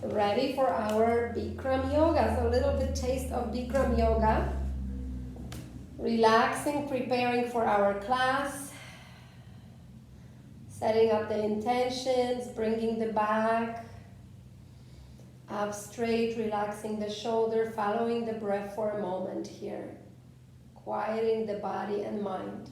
Ready for our bikram yoga. So a little bit taste of bikram yoga. Relaxing, preparing for our class. Setting up the intentions, bringing the back up straight, relaxing the shoulder, following the breath for a moment here. Quieting the body and mind.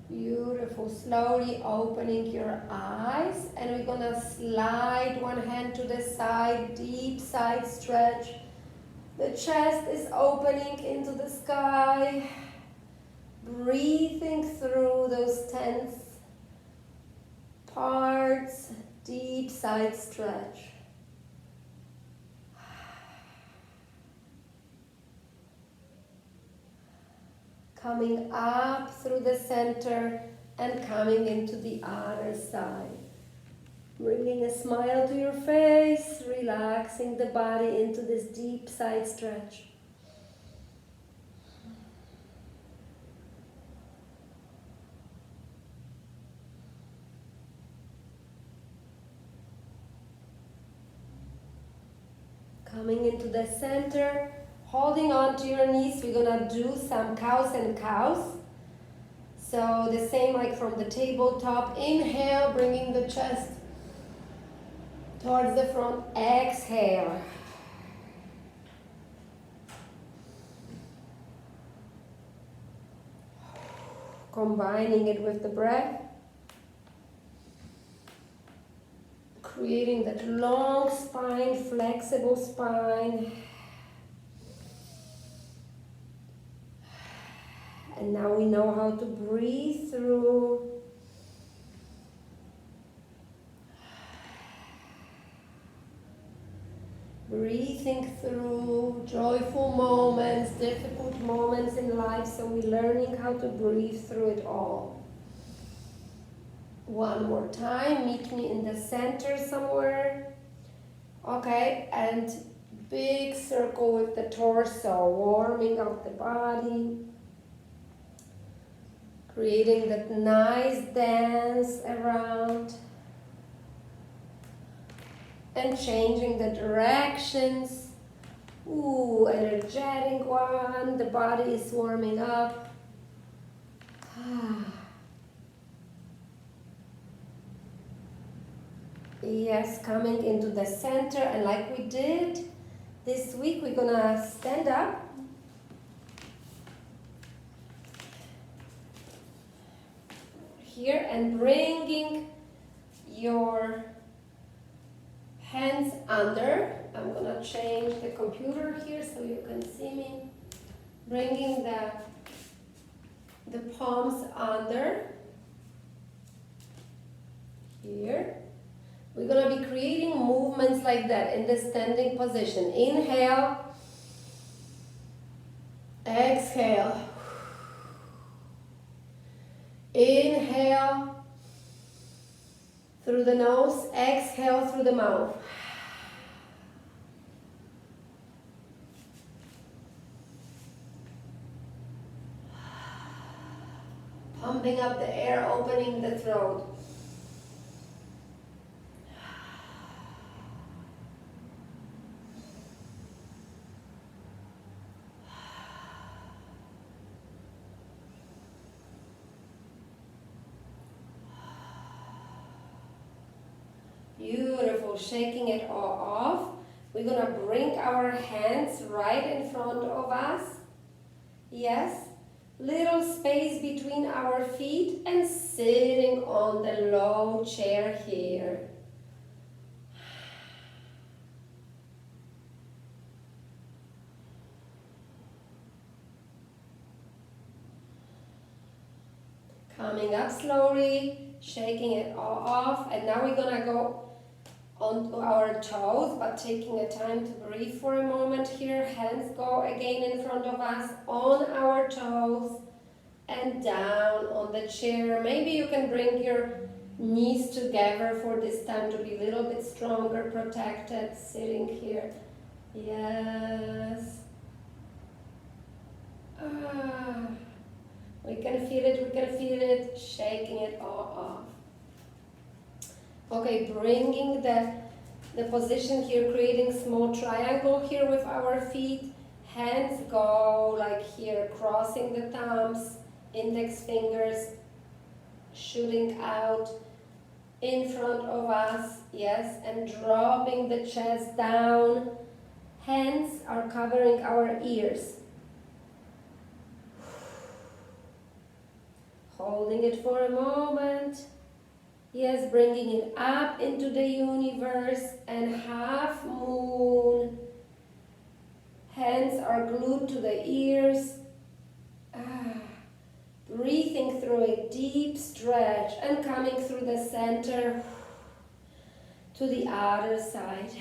Beautiful. Slowly opening your eyes, and we're gonna slide one hand to the side, deep side stretch. The chest is opening into the sky. Breathing through those tense parts, deep side stretch. Coming up through the center and coming into the other side. Bringing a smile to your face, relaxing the body into this deep side stretch. Coming into the center. Holding on to your knees, we're gonna do some cows and cows. So the same like from the tabletop. Inhale, bringing the chest towards the front. Exhale. Combining it with the breath. Creating that long spine, flexible spine. And now we know how to breathe through. Breathing through joyful moments, difficult moments in life, so we're learning how to breathe through it all. One more time, meet me in the center somewhere. Okay, and big circle with the torso, warming up the body. Creating that nice dance around. And changing the directions. Ooh, energetic one. The body is warming up. Yes, coming into the center, and like we did this week, we're gonna stand up. Here and bringing your hands under. I'm gonna change the computer here so you can see me. Bringing the palms under. Here. We're gonna be creating movements like that in the standing position. Inhale. Exhale. Inhale through the nose, exhale through the mouth. Pumping up the air, opening the throat. Beautiful, shaking it all off. We're gonna bring our hands right in front of us. Yes, little space between our feet and sitting on the low chair here. Coming up slowly, shaking it all off, and now we're gonna go onto our toes, but taking a time to breathe for a moment here. Hands go again in front of us, on our toes, and down on the chair. Maybe you can bring your knees together for this time to be a little bit stronger, protected, sitting here. Yes. We can feel it, shaking it all off. Okay, bringing the position here, creating small triangle here with our feet. Hands go like here, crossing the thumbs, index fingers shooting out in front of us, yes, and dropping the chest down. Hands are covering our ears. Holding it for a moment. Yes, bringing it up into the universe, and half moon. Hands are glued to the ears. Breathing through a deep stretch and coming through the center to the other side.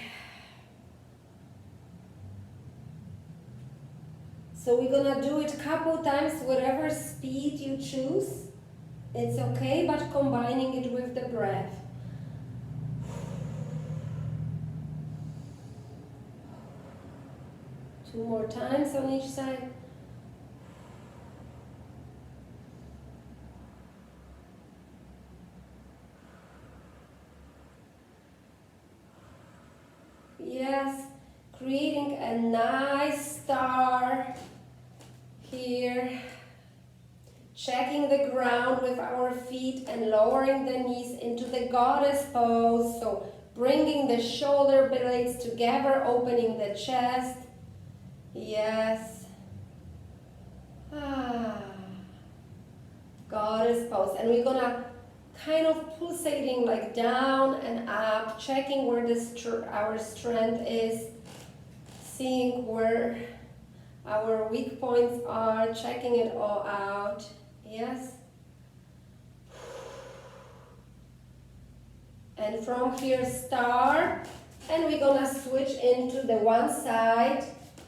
So we're gonna do it a couple times, whatever speed you choose. It's okay, but combining it with the breath. Two more times on each side. Yes, creating a nice star here. Checking the ground with our feet and lowering the knees into the goddess pose. So bringing the shoulder blades together, opening the chest. Yes. Goddess pose. And we're gonna kind of pulsating like down and up, checking where our strength is, seeing where our weak points are, checking it all out. Yes. And from here, star, and we're gonna switch into the one side,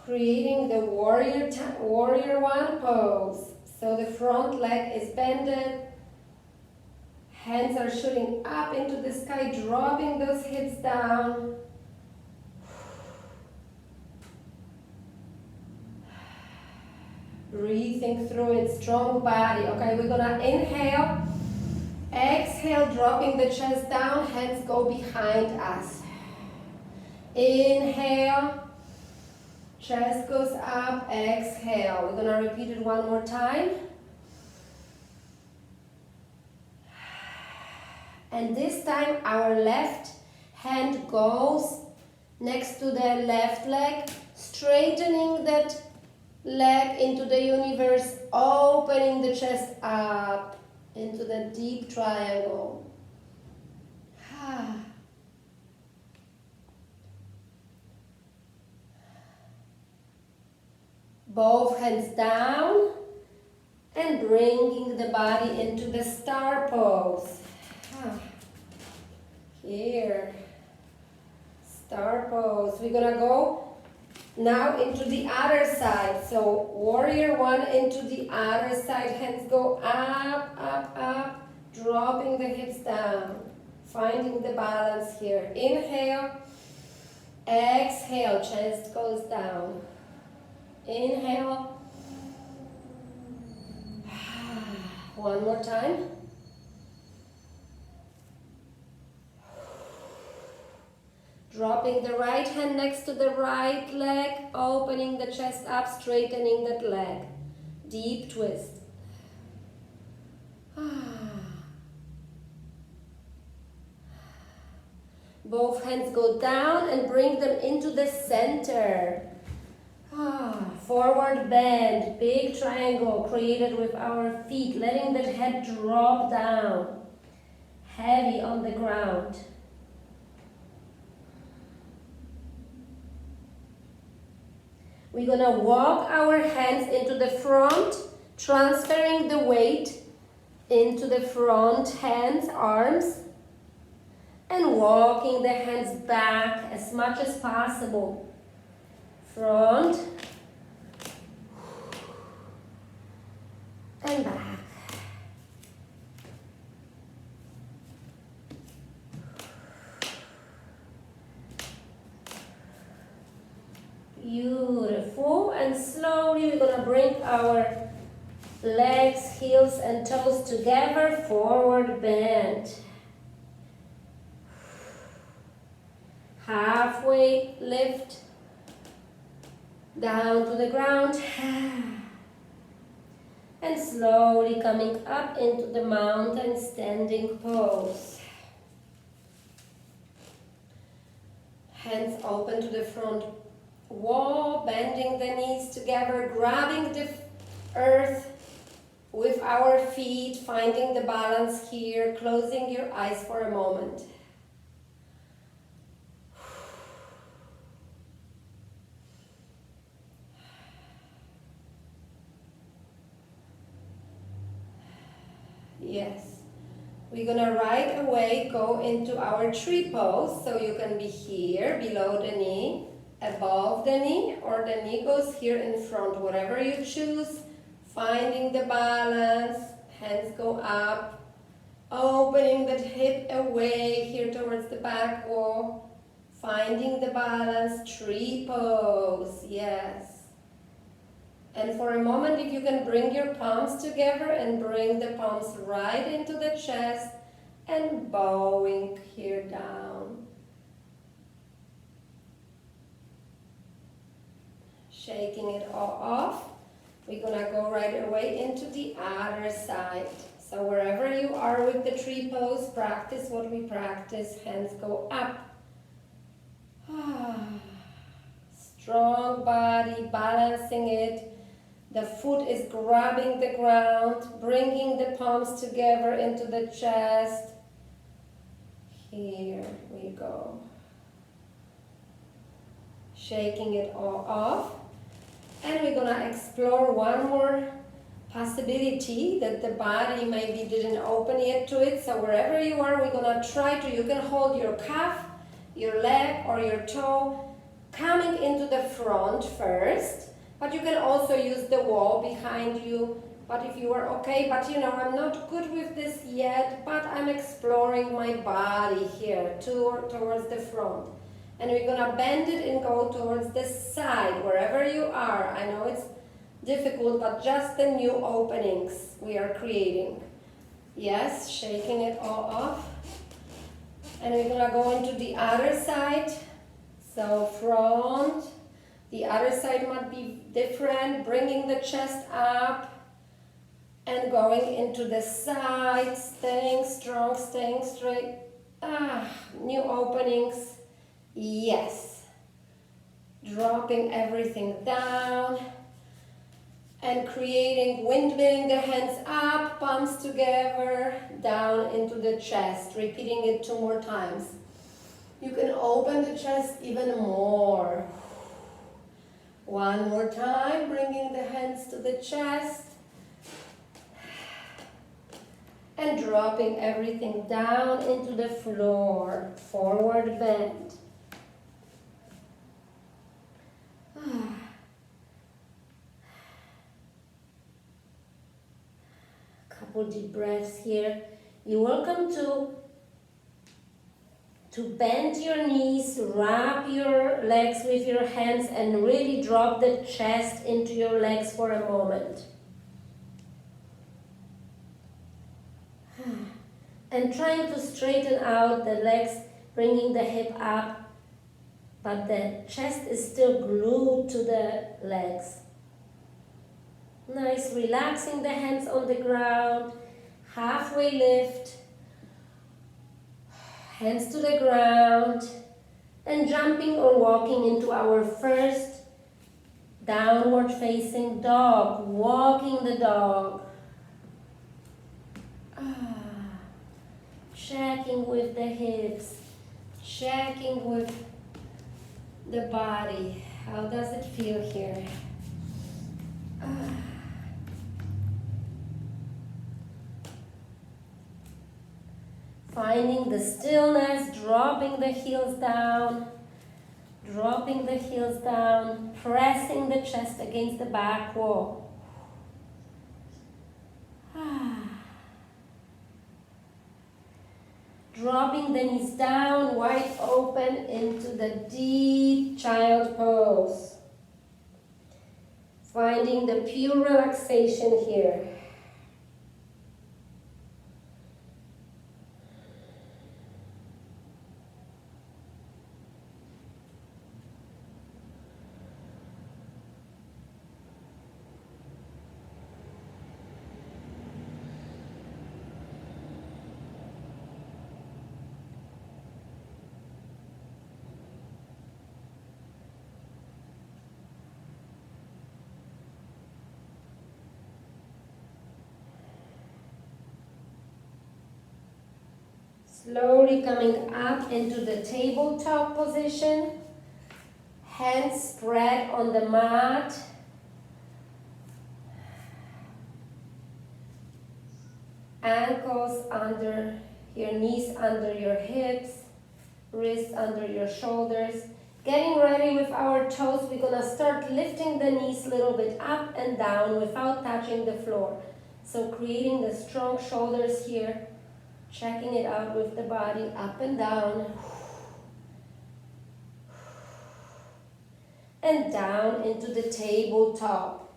creating the warrior one pose. So the front leg is bended, hands are shooting up into the sky, dropping those hips down. Breathing through it, strong body. Okay, we're gonna inhale, exhale, dropping the chest down, hands go behind us. Inhale, chest goes up, exhale. We're gonna repeat it one more time. And this time our left hand goes next to the left leg, straightening that leg into the universe, opening the chest up into the deep triangle. Both hands down and bringing the body into the star pose. Here, star pose. We're gonna go now into the other side. So warrior one into the other side. Hands go up, up, up, dropping the hips down. Finding the balance here. Inhale, exhale, chest goes down. Inhale. One more time. Dropping the right hand next to the right leg, opening the chest up, straightening that leg. Deep twist. Both hands go down and bring them into the center. Forward bend, big triangle created with our feet, letting the head drop down, heavy on the ground. We're gonna walk our hands into the front, transferring the weight into the front hands, arms, And walking the hands back as much as possible. Front and back. Beautiful. And slowly we're going to bring our legs, heels and toes together, forward bend. Halfway lift, down to the ground. And slowly coming up into the mountain standing pose. Hands open to the front wall, bending the knees together, grabbing the earth with our feet, finding the balance here, closing your eyes for a moment. Yes. We're gonna right away go into our tree pose, so you can be here below the knee, above the knee, or the knee goes here in front, whatever you choose. Finding the balance, hands go up, opening that hip away here towards the back wall, finding the balance, tree pose, yes. And for a moment, if you can bring your palms together and bring the palms right into the chest and bowing here down. Shaking it all off. We're gonna go right away into the other side. So wherever you are with the tree pose, practice what we practice. Hands go up. Strong body, balancing it. The foot is grabbing the ground, bringing the palms together into the chest. Here we go. Shaking it all off. And we're going to explore one more possibility that the body maybe didn't open yet to it. So wherever you are, we're going to try to, you can hold your calf, your leg or your toe coming into the front first. But you can also use the wall behind you. But if you are okay, but you know, I'm not good with this yet, but I'm exploring my body here towards the front. And we're gonna bend it and go towards the side, wherever you are. I know it's difficult, but just the new openings we are creating. Yes, shaking it all off. And we're gonna go into the other side. So front. The other side might be different, bringing the chest up and going into the side, staying strong, staying straight. New openings. Yes. Dropping everything down and creating, windmilling the hands up, palms together, down into the chest. Repeating it 2 more times. You can open the chest even more. 1 more time, bringing the hands to the chest and dropping everything down into the floor, forward bend. Couple deep breaths here. You're welcome to bend your knees, wrap your legs with your hands and really drop the chest into your legs for a moment. And trying to straighten out the legs, bringing the hip up, but the chest is still glued to the legs. Nice, relaxing the hands on the ground, halfway lift. Hands to the ground and jumping or walking into our first downward facing dog, walking the dog. Checking with the hips, checking with the body. How does it feel here? Finding the stillness, dropping the heels down, pressing the chest against the back wall. Dropping the knees down, wide open into the deep child pose. Finding the pure relaxation here. Slowly coming up into the tabletop position. Hands spread on the mat. Ankles under your knees, under your hips. Wrists under your shoulders. Getting ready with our toes. We're going to start lifting the knees a little bit up and down without touching the floor. So creating the strong shoulders here. Checking it out with the body, up and down. And down into the tabletop.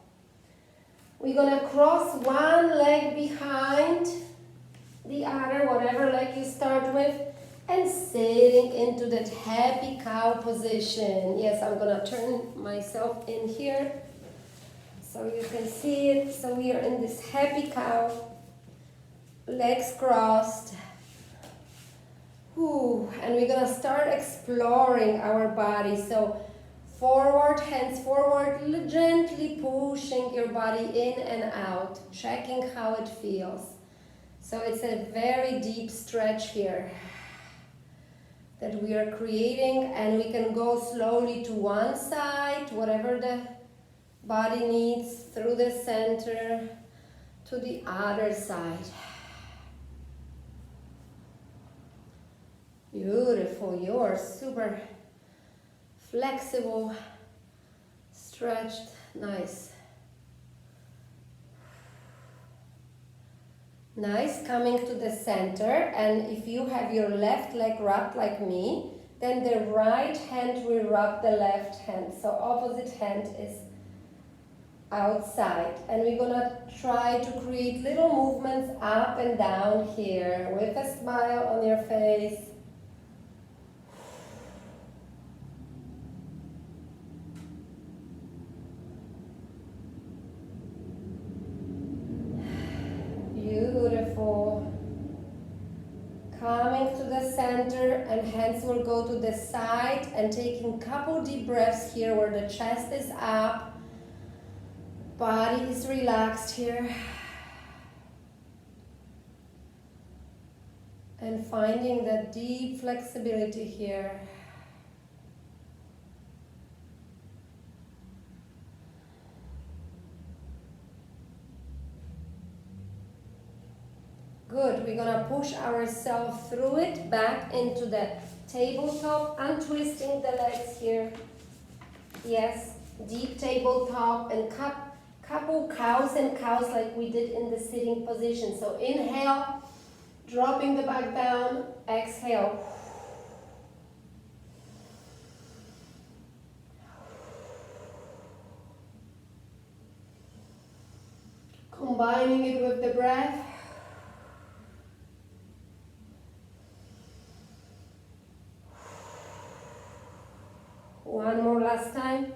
We're going to cross one leg behind the other, whatever leg you start with, and sitting into that happy cow position. Yes, I'm going to turn myself in here so you can see it. So we are in this happy cow. Legs crossed. And we're going to start exploring our body. So forward, hands forward, gently pushing your body in and out, checking how it feels. So it's a very deep stretch here that we are creating, and we can go slowly to one side, whatever the body needs, through the center, to the other side. Beautiful, you're super flexible, stretched, nice. Nice, coming to the center, and if you have your left leg wrapped like me, then the right hand will wrap the left hand, so opposite hand is outside. And we're gonna try to create little movements up and down here with a smile on your face. Beautiful. Coming to the center, and hands will go to the side, and taking a couple deep breaths here where the chest is up, body is relaxed here. And finding that deep flexibility here. Good, we're gonna push ourselves through it, back into the tabletop, untwisting the legs here. Yes, deep tabletop, and couple cows and cows like we did in the sitting position. So inhale, dropping the back down, exhale. Combining it with the breath. One more last time.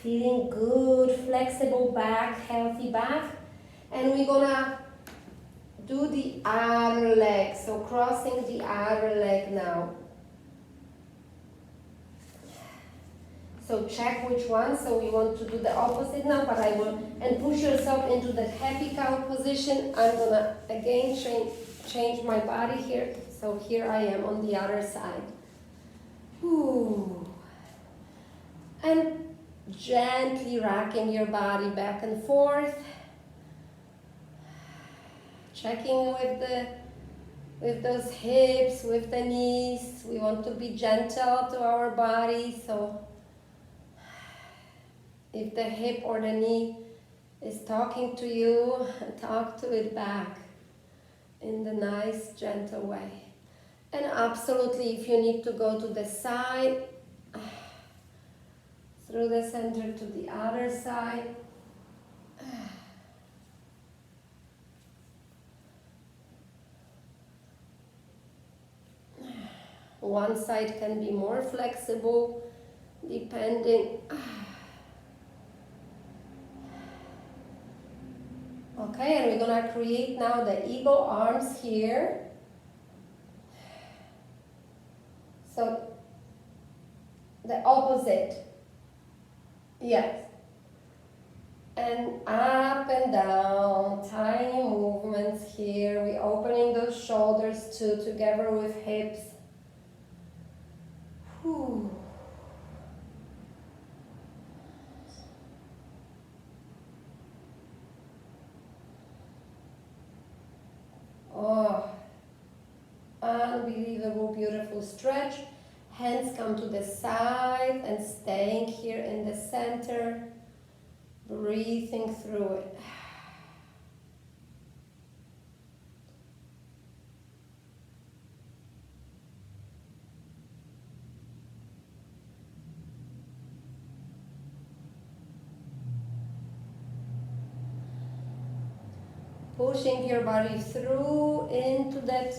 Feeling good, flexible back, healthy back. And we're gonna do the other leg. So crossing the other leg now. So check which one. So we want to do the opposite now, but I will, and push yourself into that happy cow position. I'm gonna again change my body here. So here I am on the other side. Ooh. And gently rocking your body back and forth. checking with those hips, with the knees. We want to be gentle to our body, so if the hip or the knee is talking to you, talk to it back in the nice, gentle way. And absolutely, if you need to go to the side, through the center to the other side. One side can be more flexible, depending. Okay, and we're gonna create now the eagle arms here. So, the opposite. Yes. And up and down, tiny movements here. We're opening those shoulders too, together with hips. Whew. Oh, unbelievable, beautiful stretch. Hands come to the side and staying here in the center, breathing through it. Pushing your body through into that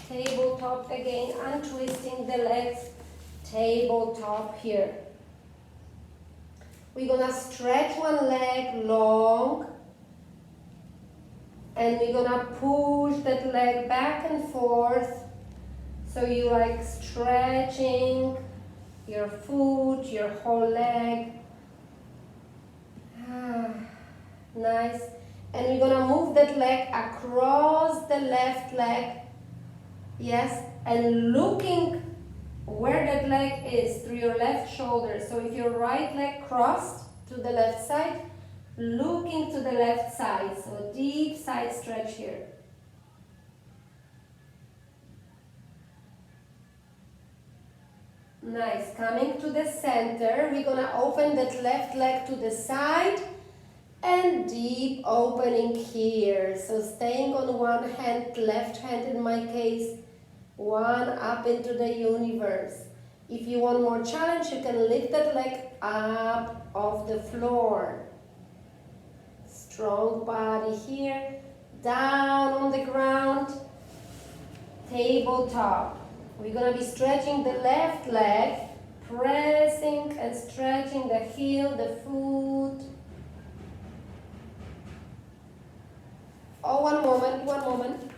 tabletop again, untwisting the legs, tabletop here. We're gonna stretch one leg long and we're gonna push that leg back and forth. So you like stretching your foot, your whole leg. Nice. And we're gonna move that leg across the left leg. Yes, and looking where that leg is through your left shoulder. So if your right leg crossed to the left side, looking to the left side. So deep side stretch here. Nice. Coming to the center, we're gonna open that left leg to the side and deep opening here. So staying on one hand, left hand in my case, one up into the universe. If you want more challenge, you can lift that leg up off the floor. Strong body here, down on the ground, tabletop. We're gonna be stretching the left leg, pressing and stretching the heel, the foot. Oh, one moment.